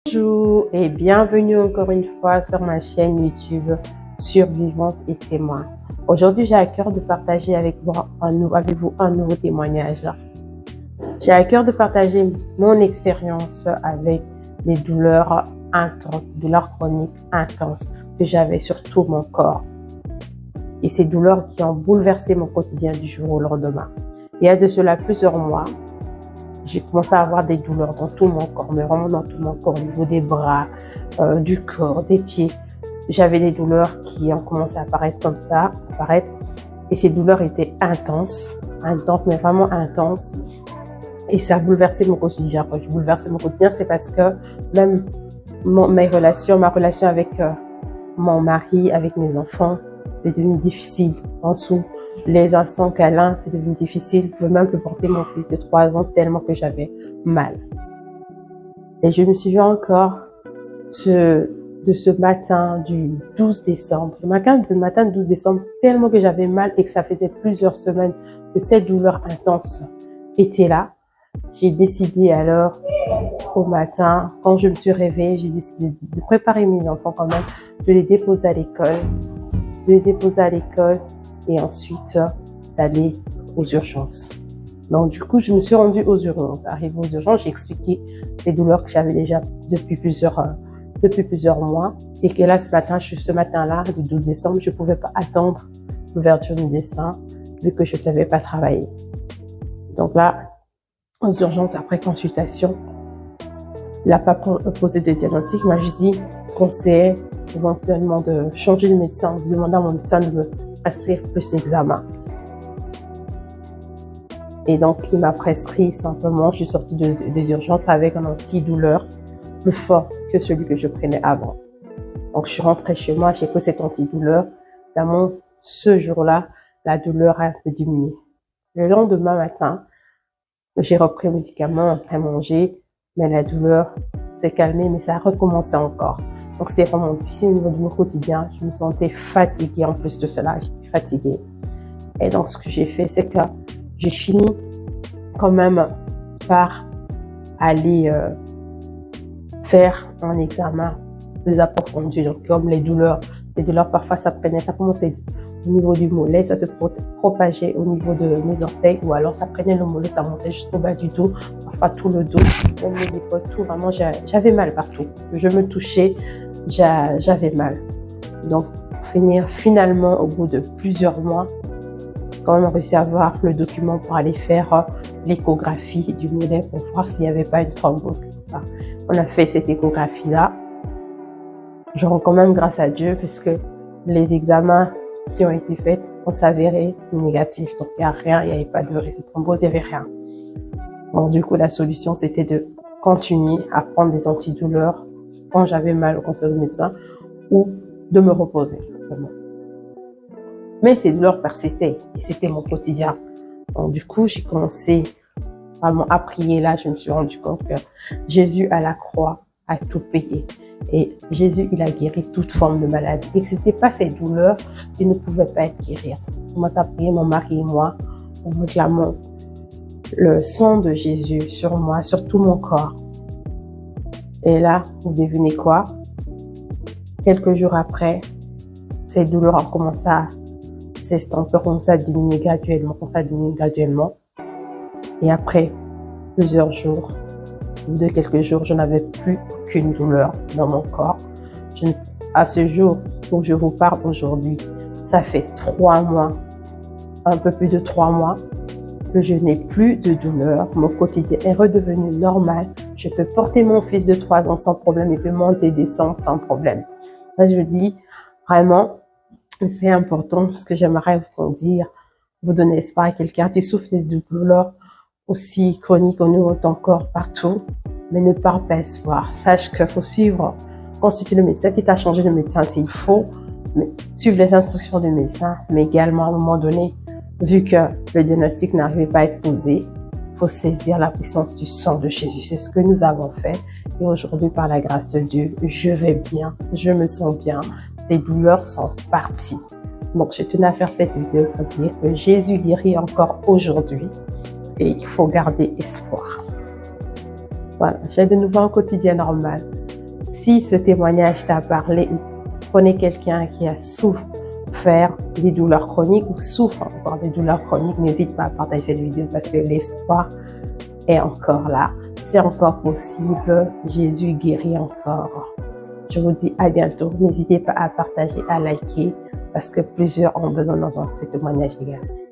Bonjour et bienvenue encore une fois sur ma chaîne YouTube Survivante et Témoin. Aujourd'hui, j'ai à cœur de partager avec vous un nouveau témoignage. J'ai à cœur de partager mon expérience avec les douleurs intenses, douleurs chroniques intenses que j'avais sur tout mon corps. Et ces douleurs qui ont bouleversé mon quotidien du jour au lendemain. Il y a de cela plusieurs mois, j'ai commencé à avoir des douleurs dans tout mon corps, mais vraiment dans tout mon corps, au niveau des bras, du corps, des pieds. J'avais des douleurs qui ont commencé à apparaître comme ça, et ces douleurs étaient intenses, mais vraiment intenses. Et ça a bouleversé mon quotidien. Quand je bouleversais mon quotidien, c'est parce que même ma relation avec mon mari, avec mes enfants, c'est devenu difficile. En dessous, les instants câlins, c'est devenu difficile. Je pouvais même plus porter mon fils de 3 ans tellement que j'avais mal. Et je me souviens encore de ce matin du 12 décembre. Ce matin du 12 décembre, tellement que j'avais mal et que ça faisait plusieurs semaines que cette douleur intense était là. J'ai décidé alors, au matin, quand je me suis réveillée, j'ai décidé de préparer mes enfants quand même, de les déposer à l'école, et ensuite d'aller aux urgences. Donc du coup, je me suis rendue aux urgences. Arrivée aux urgences, j'ai expliqué les douleurs que j'avais déjà depuis plusieurs mois et que là, ce matin-là, du 12 décembre, je ne pouvais pas attendre l'ouverture du dessin vu que je ne savais pas travailler. Donc là, aux urgences, après consultation, il n'a pas posé de diagnostic, m'a juste dit conseillé éventuellement de changer de médecin, de demander à mon médecin de me prescrire plus d'examens. Et donc, il m'a prescrit simplement, je suis sortie des urgences avec un antidouleur plus fort que celui que je prenais avant. Donc, je suis rentrée chez moi, j'ai pris cet antidouleur. Évidemment, ce jour-là, la douleur a un peu diminué. Le lendemain matin, j'ai repris le médicament après manger, mais la douleur s'est calmée, mais ça a recommencé encore. Donc, c'était vraiment difficile au niveau de mon quotidien. Je me sentais fatiguée en plus de cela. J'étais fatiguée. Et donc, ce que j'ai fait, c'est que j'ai fini quand même par aller faire un examen plus approfondi. Donc, comme les douleurs parfois, ça commençait au niveau du mollet, ça se propageait au niveau de mes orteils, ou alors ça prenait le mollet, ça montait jusqu'au bas du dos, parfois tout le dos, même les épaules, tout. Vraiment, j'avais mal partout. Je me touchais, j'avais mal. Donc, finalement, au bout de plusieurs mois, quand même réussi à avoir le document pour aller faire l'échographie du mollet pour voir s'il n'y avait pas une thrombose quelque part. On a fait cette échographie-là. Je rends quand même grâce à Dieu parce que les examens qui ont été faits ont s'avéré négatifs. Donc, il n'y a rien, il n'y avait pas de risque de thrombose, il n'y avait rien. Donc, du coup, la solution, c'était de continuer à prendre des antidouleurs quand j'avais mal au conseil du médecin ou de me reposer. Mais ces douleurs persistaient et c'était mon quotidien. Donc, du coup, j'ai commencé vraiment à prier. Là, je me suis rendu compte que Jésus à la croix a tout payé. Et Jésus, il a guéri toute forme de maladie. Et que ce n'était pas ces douleurs qui ne pouvaient pas être guéries. On commence à prier, mon mari et moi, en réclamant le sang de Jésus sur moi, sur tout mon corps. Et là, vous devinez quoi? Quelques jours après, ces douleurs ont commencé à s'estomper, ont commencé à diminuer graduellement. Et après plusieurs jours, au bout de quelques jours, je n'avais plus aucune douleur dans mon corps. À ce jour où je vous parle aujourd'hui, ça fait 3 mois, un peu plus de 3 mois, que je n'ai plus de douleur. Mon quotidien est redevenu normal. Je peux porter mon fils de 3 ans sans problème. Il peut monter et descendre sans problème. Là, je dis vraiment, c'est important ce que j'aimerais vous dire, vous donner espoir à quelqu'un qui souffre de douleurs aussi chroniques au niveau de ton corps partout, mais ne pars pas espoir. Sache qu'il faut consulter le médecin qui t'a changé de médecin s'il faut, mais suivre les instructions du médecin, mais également à un moment donné, vu que le diagnostic n'arrivait pas à être posé, il faut saisir la puissance du sang de Jésus. C'est ce que nous avons fait. Et aujourd'hui, par la grâce de Dieu, je vais bien, je me sens bien. Ces douleurs sont parties. Donc, je tenais à faire cette vidéo pour dire que Jésus guérit encore aujourd'hui et il faut garder espoir. Voilà, j'ai de nouveau un quotidien normal. Si ce témoignage t'a parlé, prenez quelqu'un qui a souffert des douleurs chroniques ou souffre encore des douleurs chroniques, n'hésite pas à partager cette vidéo parce que l'espoir est encore là. C'est encore possible. Jésus guérit encore. Je vous dis à bientôt. N'hésitez pas à partager, à liker parce que plusieurs ont besoin d'entendre ce témoignage également.